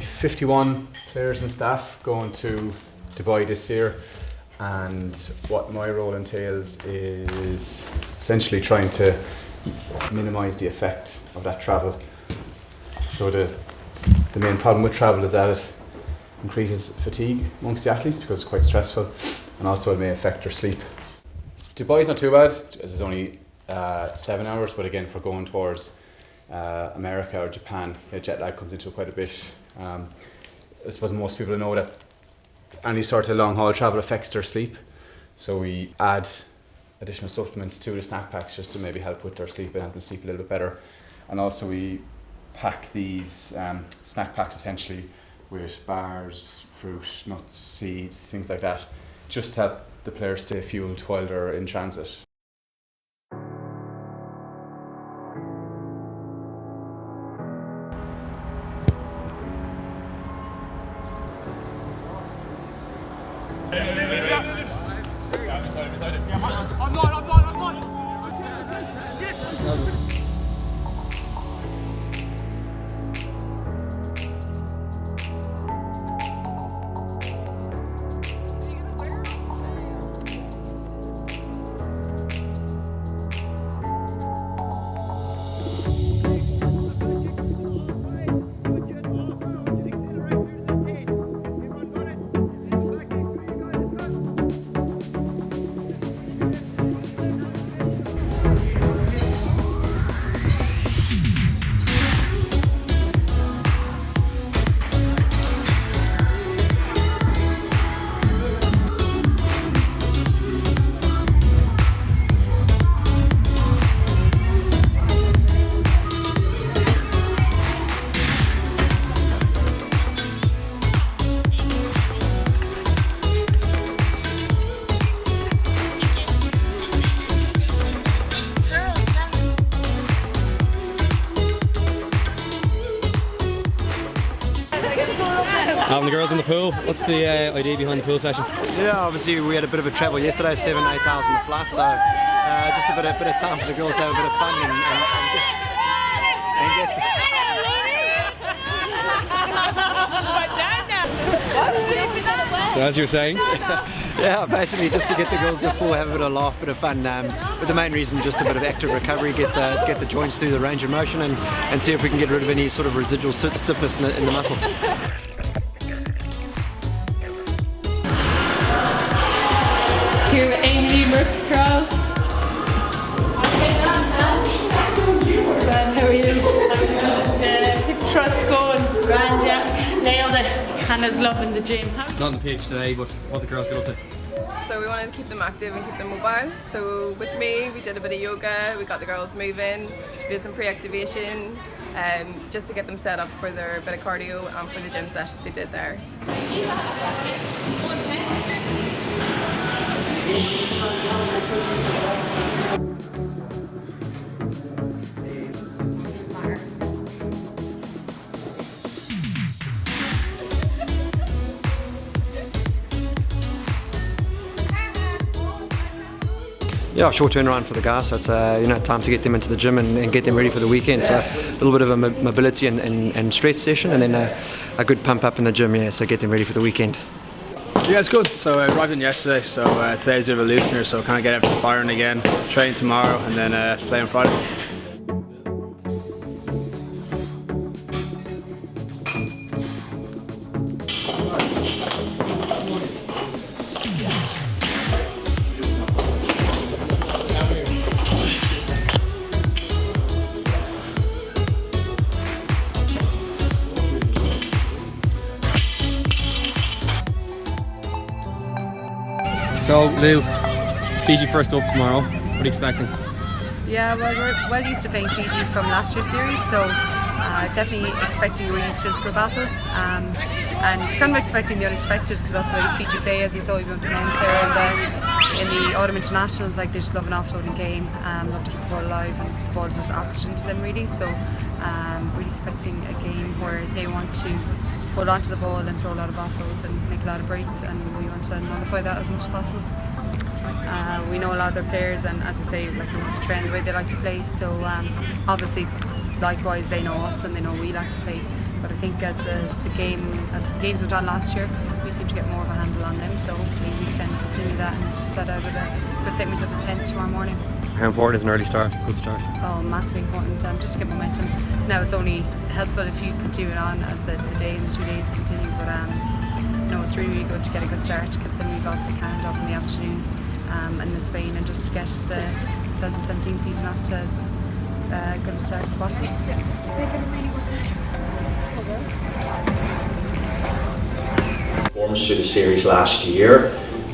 51 players and staff going to Dubai this year, and what my role entails is essentially trying to minimise the effect of that travel. So the main problem with travel is that it increases fatigue amongst the athletes because it's quite stressful, and also it may affect their sleep. Dubai's not too bad, as it's only 7 hours, but again, for going towards America or Japan, jet lag comes into it quite a bit. I suppose most people know that any sort of long haul travel affects their sleep, so we add additional supplements to the snack packs just to maybe help with their sleep and help them sleep a little bit better. And also we pack these snack packs essentially with bars, fruit, nuts, seeds, things like that, just to help the players stay fueled while they're in transit. Having the girls in the pool, what's the idea behind the pool session? Yeah, obviously we had a bit of a travel yesterday, 7-8 hours in the flat, so just a bit of time for the girls to have a bit of fun and get So as you were saying? yeah, basically just to get the girls in the pool, have a bit of laugh, bit of fun, but the main reason just a bit of active recovery, get the joints through the range of motion and see if we can get rid of any sort of residual stiffness in the muscles. Here with Amy, Marcus Shortall. How are you? Keep the trust going. Grand, yeah. Nailed it. Hannah's loving the gym. Not on the pitch today, but what the girls get up to? So we wanted to keep them active and keep them mobile. So with me, we did a bit of yoga, we got the girls moving, we did some pre-activation, just to get them set up for their bit of cardio and for the gym session they did there. Yeah, short turnaround for the guys, so it's time to get them into the gym and get them ready for the weekend. So a little bit of a mobility and stretch session, and then a good pump up in the gym, yeah, so get them ready for the weekend. Yeah, it's good. So I arrived in yesterday, so today's a bit of a loosener, so kind of get everything firing again, train tomorrow and then play on Friday. So Lou, Fiji first up tomorrow, what are you expecting? Yeah, well, we're well used to playing Fiji from last year's series, so definitely expecting a really physical battle, and kind of expecting the unexpected, because that's the way Fiji play, as you saw even with the men's there in the Autumn Internationals. Like, they just love an offloading game, love to keep the ball alive, and the ball is just oxygen to them really, so really expecting a game where they want to hold on to the ball and throw a lot of offloads and make a lot of breaks, and we want to nullify that as much as possible. We know a lot of their players, and as I say, like, we want to train the way they like to play, so obviously likewise they know us and they know we like to play But I think as the games were done last year, we seem to get more of a handle on them. So hopefully we can continue that and set out with a good segment of the 10th tomorrow morning. How important is an early start, good start? Oh, massively important, just to get momentum. Now it's only helpful if you continue it on as the day and the 2 days continue, but no, it's really, really good to get a good start, because then we've obviously Canada up in the afternoon and then Spain, and just to get the 2017 season off to as good a start as possible. Make it a really good start. Performance through the series last year,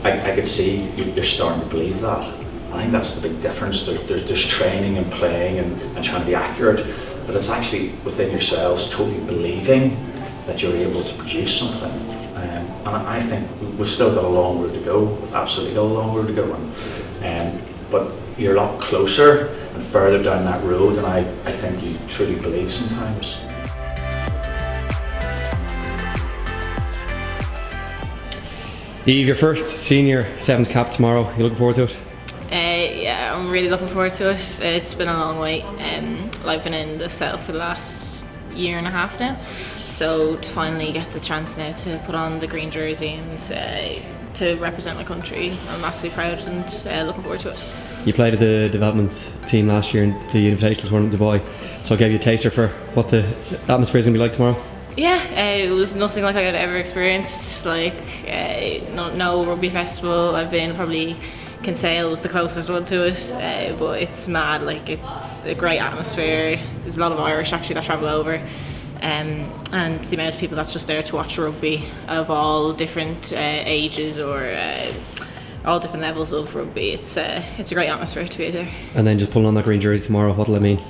I could see you're starting to believe that. I think that's the big difference. There's training and playing and trying to be accurate, but it's actually within yourselves totally believing that you're able to produce something. And I think we've still got a long road to go. We've absolutely got a long road to go. But you're a lot closer and further down that road than I think you truly believe sometimes. Eve, your first senior sevens cap tomorrow. You looking forward to it? Yeah, I'm really looking forward to it. It's been a long wait. I've been in the setup for the last year and a half now, so to finally get the chance now to put on the green jersey and to represent my country, I'm massively proud and looking forward to it. You played at the development team last year in the Invitational tournament in Dubai, so I gave you a taster for what the atmosphere is going to be like tomorrow. Yeah, it was nothing like I had ever experienced. Like no rugby festival I've been, probably Kinsale was the closest one to it, but it's mad. Like, it's a great atmosphere. There's a lot of Irish actually that travel over, and the amount of people that's just there to watch rugby of all different ages or all different levels of rugby. It's a great atmosphere to be there. And then just pulling on that green jersey tomorrow, what'll it mean?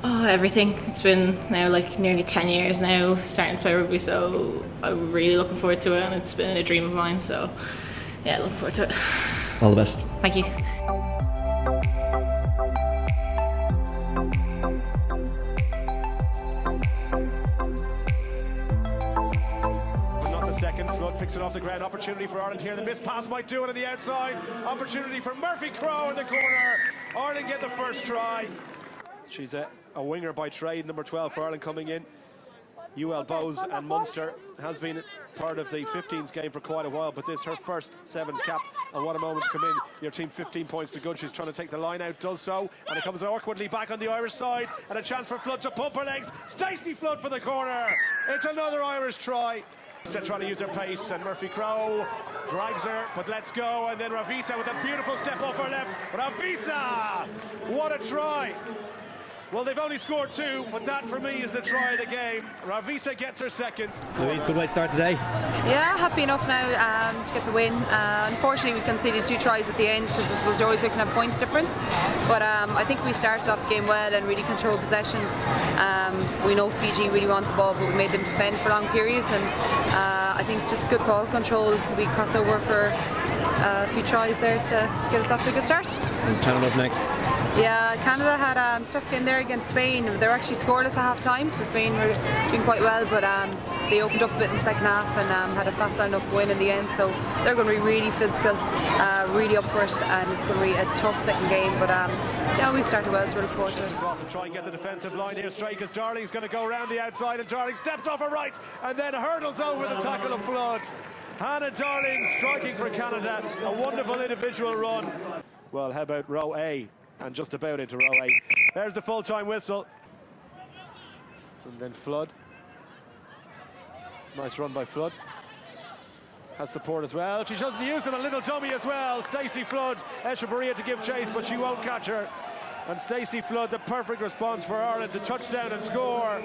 Oh, everything. It's been now like nearly 10 years now starting to play rugby, so I'm really looking forward to it, and it's been a dream of mine, so yeah, looking forward to it. All the best. Thank you. Second, Flood picks it off the ground. Opportunity for Ireland here. The missed pass might do it on the outside. Opportunity for Murphy Crowe in the corner. Ireland get the first try. She's a winger by trade, number 12 for Ireland coming in. UL Bowes and Munster has been part of the 15s game for quite a while, but this is her first sevens cap, and what a moment to come in. Your team 15 points to good. She's trying to take the line out, does so, and it comes awkwardly back on the Irish side, and a chance for Flood to pump her legs. Stacey Flood for the corner. It's another Irish try. They're trying to use their pace, and Murphy Crowe drags her, but let's go, and then Ravisa with a beautiful step off her left. Ravisa! What a try! Well, they've only scored 2, but that for me is the try of the game. Ravisa gets her second. Louise, good way to start today. Yeah, happy enough now to get the win. Unfortunately, we conceded 2 tries at the end, because this was always looking at points difference. But I think we started off the game well and really controlled possession. We know Fiji really want the ball, but we made them defend for long periods, and I think just good ball control. We cross over for a few tries there to get us off to a good start. And Canada up next. Yeah, Canada had a tough game there against Spain. They were actually scoreless at half time, so Spain were doing quite well, but they opened up a bit in the second half and had a fast enough win in the end, so they're going to be really physical, really up for it, and it's going to be a tough second game, but yeah, we've started well, so we're looking forward to it. Try and get the defensive line here straight, as Darling's going to go around the outside, and Darling steps off her right and then hurdles over the tackle of Flood. Hannah Darling striking for Canada, a wonderful individual run. Well, how about row A? And just about into row 8. There's the full-time whistle. And then Flood. Nice run by Flood. Has support as well. She doesn't use it, a little dummy as well. Stacey Flood, Echevarria to give chase, but she won't catch her. And Stacey Flood, the perfect response for Ireland to touchdown and score.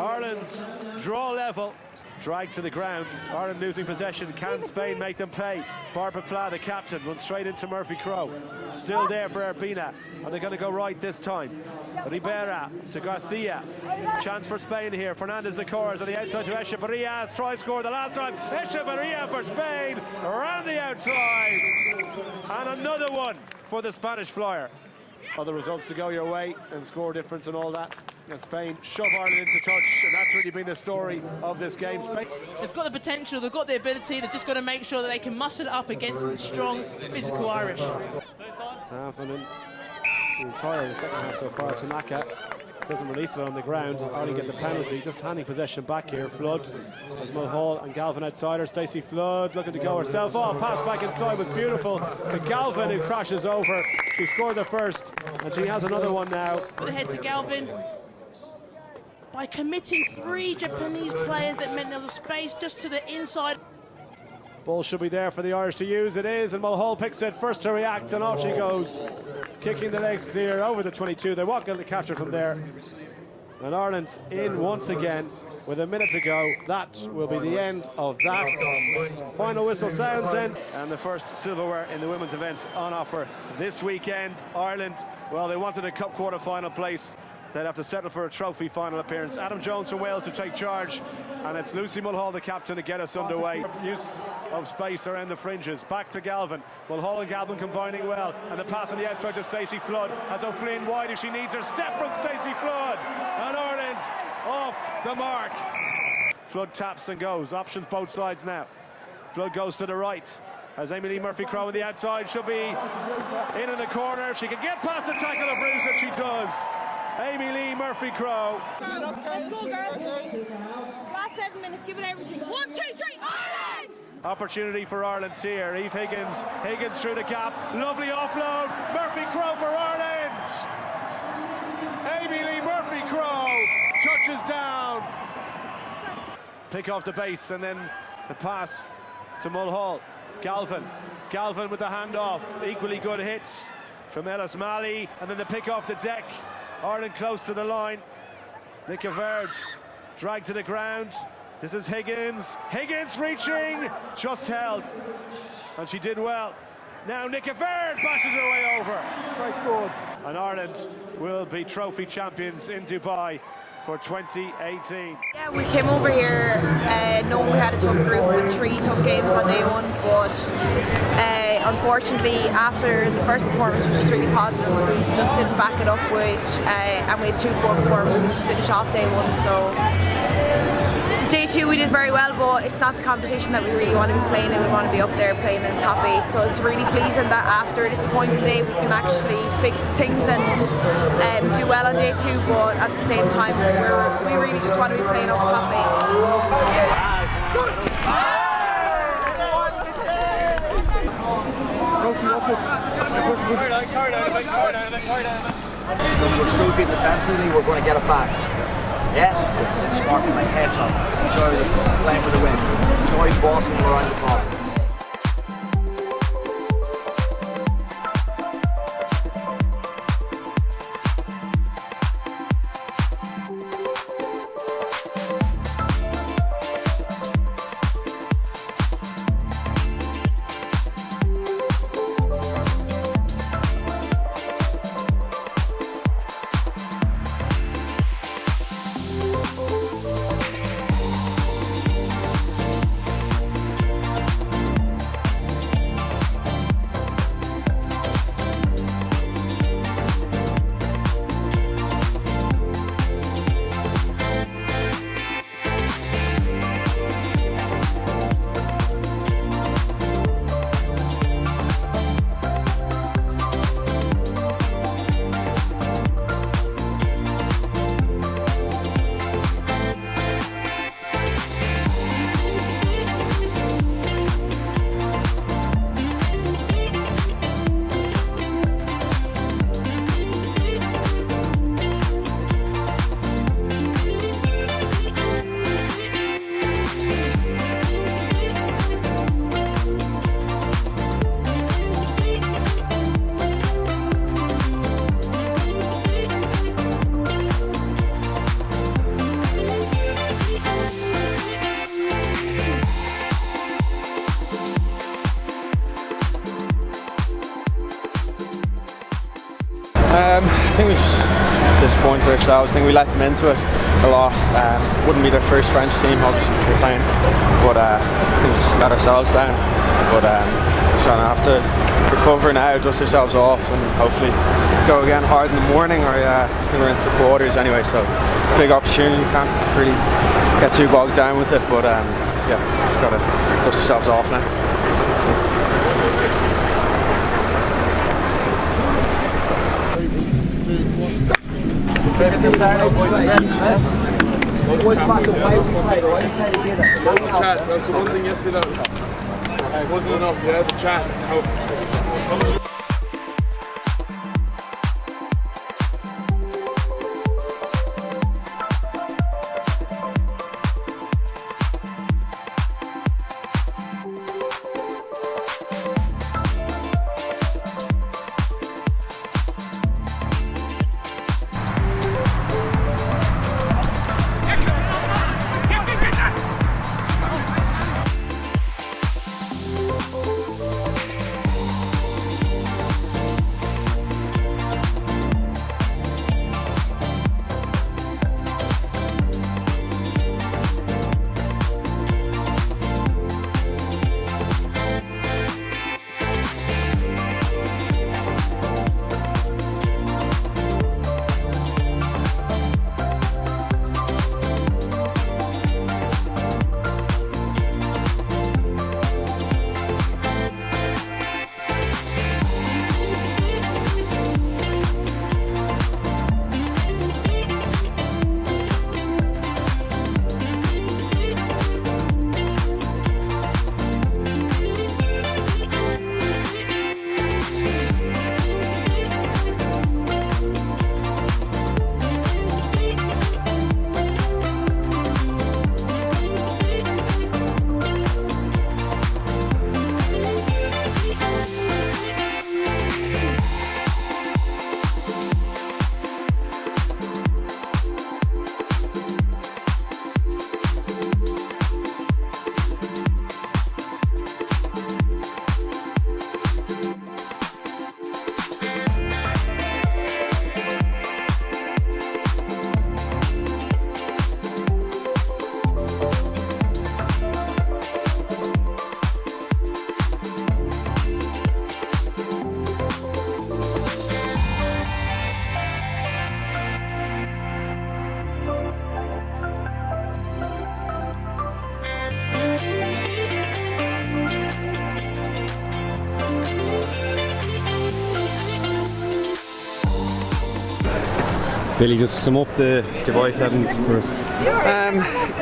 Ireland's draw level. Dragged to the ground. Ireland losing possession. Can Spain make them pay? Barbara Pla, the captain, runs straight into Murphy Crowe. Still there for Urbina. Are they going to go right this time? Ribera to Garcia. Chance for Spain here. Fernandez Licores on the outside to Echevarria. Try score the last time. Echevarria for Spain. Around the outside. And another one for the Spanish Flyer. Other results to go your way and score difference and all that. And Spain shove Ireland into touch, and that's really been the story of this game. Spain. They've got the potential, they've got the ability, they've just got to make sure that they can muscle it up against the strong, physical Irish. Half and then the entire second half so far. Tanaka doesn't release it on the ground. Ireland get the penalty, just handing possession back here. Flood as Mulhall and Galvin outside her. Stacey Flood looking to go herself. Oh, pass back inside was beautiful to Galvin, who crashes over. She scored the first and she has another one now. Put ahead to Galvin. By committing 3 Japanese players, that meant there was a space just to the inside. Ball should be there for the Irish to use. It is, and Mulhall picks it first to react, and off she goes, kicking the legs clear over the 22. They're not going to catch her from there. And Ireland in once again with a minute to go. That will be the end of that. Final whistle sounds then. And the first silverware in the women's event on offer this weekend. Ireland, well, they wanted a cup quarter-final place. They'd have to settle for a trophy final appearance. Adam Jones from Wales to take charge, and it's Lucy Mulhall, the captain, to get us underway. Use of space around the fringes. Back to Galvin. Mulhall and Galvin combining well, and the pass on the outside to Stacey Flood. Has O'Flynn wide if she needs her. Step from Stacey Flood, and Ireland off the mark. Flood taps and goes. Options both sides now. Flood goes to the right. As Amy Lee Murphy-Crowe on the outside, she'll be in the corner. If she can get past the tackle of Bruce, that she does. Amy Lee Murphy-Crowe. Let's go, girls. Last 7 minutes, give it everything. 1, 2, 3, Ireland! Opportunity for Ireland here. Eve Higgins. Higgins through the gap. Lovely offload. Murphy-Crowe for Ireland. Amy Lee Murphy-Crowe touches down. Pick off the base, and then the pass to Mulhall. Galvin. Galvin with the handoff. Equally good hits from Ellis Malley, and then the pick off the deck. Ireland close to the line. Nicky Verd dragged to the ground. This is Higgins. Higgins reaching, just held, and she did well. Now Nicky Verd bashes her way over. Try scored. And Ireland will be trophy champions in Dubai for 2018. Yeah, we came over here knowing we had a tough group with 3 tough games on day 1, but unfortunately after the first performance, which was really positive, we just didn't back it up with, and we had 2 poor performances to finish off day 1. So day 2 we did very well, but it's not the competition that we really want to be playing in. We want to be up there playing in the top 8. So it's really pleasing that after a disappointing day we can actually fix things and do well on day 2, but at the same time we really just want to be playing up top 8. Because we're so good defensively, we're going to get it back. Yeah, it's smart with my heads up. Enjoy playing with the wind. Enjoy bossing around the ball. I think we just disappointed ourselves. I think we let them into it a lot. Wouldn't be their first French team, obviously, they're playing, but I think we just let ourselves down. But trying to have to recover now, dust ourselves off, and hopefully go again hard in the morning. Or I think we're into the quarters anyway, so big opportunity. Can't really get too bogged down with it, but yeah, just got to dust ourselves off now. That's the one thing yesterday that wasn't enough. Yeah, the chat. Billy, just sum up the Dubai Sevens for us.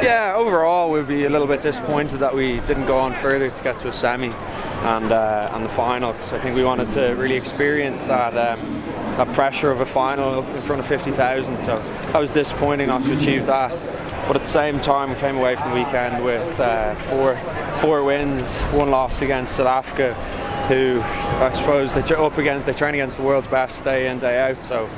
Yeah, overall we'll be a little bit disappointed that we didn't go on further to get to a semi and the final, because I think we wanted to really experience that pressure of a final in front of 50,000, so that was disappointing not to achieve that. But at the same time we came away from the weekend with four wins, one loss against South Africa, who I suppose they train against the world's best day in, day out, so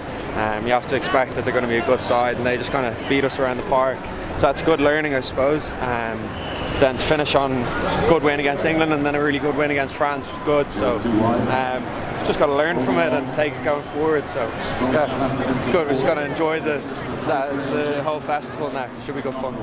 you have to expect that they're going to be a good side, and they just kind of beat us around the park. So that's good learning, I suppose. Then to finish on a good win against England and then a really good win against France was good. So just got to learn from it and take it going forward. So yeah, it's good. We're just got to enjoy the whole festival now. Should be good fun.